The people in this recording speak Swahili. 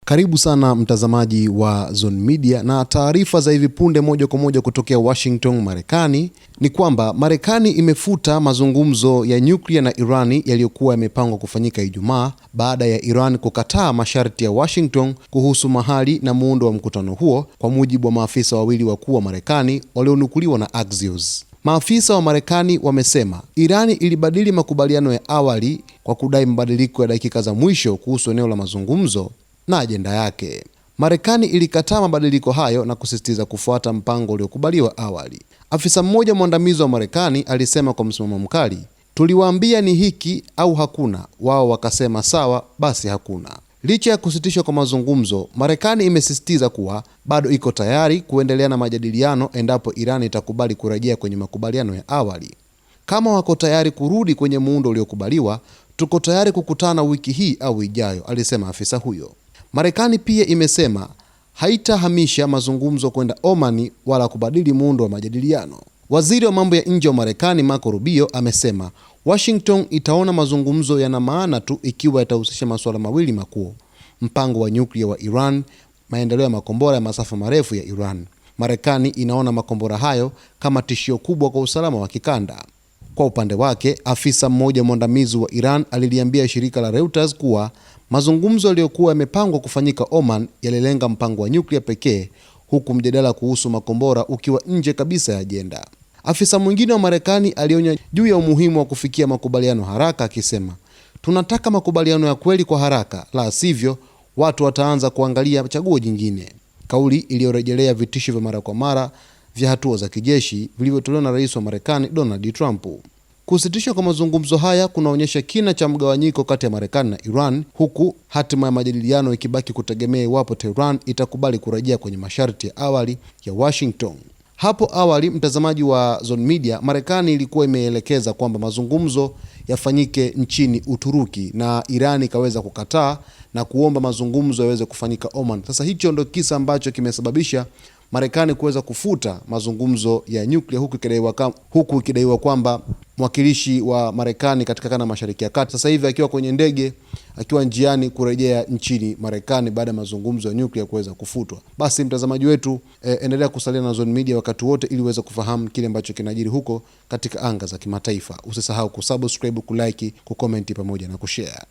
Karibu sana mtazamaji wa Zone Media, na taarifa za hivi punde moja kwa moja kutokea Washington, Marekani ni kwamba Marekani imefuta mazungumzo ya nyuklia na Irani yaliyokuwa yamepangwa kufanyika Ijumaa baada ya Iran kukataa masharti ya Washington kuhusu mahali na muundo wa mkutano huo, kwa mujibu wa maafisa wawili wakuu wa Marekani walionukuliwa na Axios. Maafisa wa Marekani wamesema Irani ilibadili makubaliano ya awali kwa kudai mabadiliko ya dakika za mwisho kuhusu eneo la mazungumzo na ajenda yake. Marekani ilikataa mabadiliko hayo na kusisitiza kufuata mpango uliokubaliwa awali. Afisa mmoja mwandamizi wa Marekani alisema kwa msimamo mkali, "Tuliwaambia ni hiki au hakuna, wao wakasema sawa, basi hakuna." Licha ya kusitishwa kwa mazungumzo, Marekani imesisitiza kuwa bado iko tayari kuendelea na majadiliano endapo Iran itakubali kurejea kwenye makubaliano ya awali. "Kama wako tayari kurudi kwenye muundo uliokubaliwa, tuko tayari kukutana wiki hii au ijayo," alisema afisa huyo. Marekani pia imesema haitahamisha mazungumzo kwenda Omani wala kubadili muundo wa majadiliano. Waziri wa mambo ya nje wa Marekani Marco Rubio amesema Washington itaona mazungumzo yana maana tu ikiwa yatahusisha masuala mawili makuu: mpango wa nyuklia wa Iran, maendeleo ya makombora ya masafa marefu ya Iran. Marekani inaona makombora hayo kama tishio kubwa kwa usalama wa kikanda. Kwa upande wake, afisa mmoja mwandamizi wa Iran aliliambia shirika la Reuters kuwa mazungumzo yaliyokuwa yamepangwa kufanyika Oman yalilenga mpango wa nyuklia pekee, huku mjadala kuhusu makombora ukiwa nje kabisa ya ajenda. Afisa mwingine wa Marekani alionya juu ya umuhimu wa kufikia makubaliano haraka, akisema, "Tunataka makubaliano ya kweli kwa haraka, la sivyo watu wataanza kuangalia chaguo jingine." Kauli iliyorejelea vitisho vya mara kwa mara vya hatua za kijeshi vilivyotolewa na rais wa Marekani Donald Trump. Kusitishwa kwa mazungumzo haya kunaonyesha kina cha mgawanyiko kati ya Marekani na Iran, huku hatima ya majadiliano ikibaki kutegemea iwapo Tehran itakubali kurejea kwenye masharti ya awali ya Washington. Hapo awali, mtazamaji wa Zone Media, Marekani ilikuwa imeelekeza kwamba mazungumzo yafanyike nchini Uturuki na Iran ikaweza kukataa na kuomba mazungumzo yaweze kufanyika Oman. Sasa hicho ndio kisa ambacho kimesababisha Marekani kuweza kufuta mazungumzo ya nyuklia, huku ikidaiwa kwamba mwakilishi wa Marekani katika kanda Mashariki ya Kati sasa hivi akiwa kwenye ndege akiwa njiani kurejea nchini Marekani baada ya mazungumzo ya nyuklia kuweza kufutwa. Basi mtazamaji wetu, endelea kusalia na Zone Media wakati wote ili uweze kufahamu kile ambacho kinajiri huko katika anga za kimataifa. Usisahau kusubscribe, kulike, kucomment pamoja na kushare.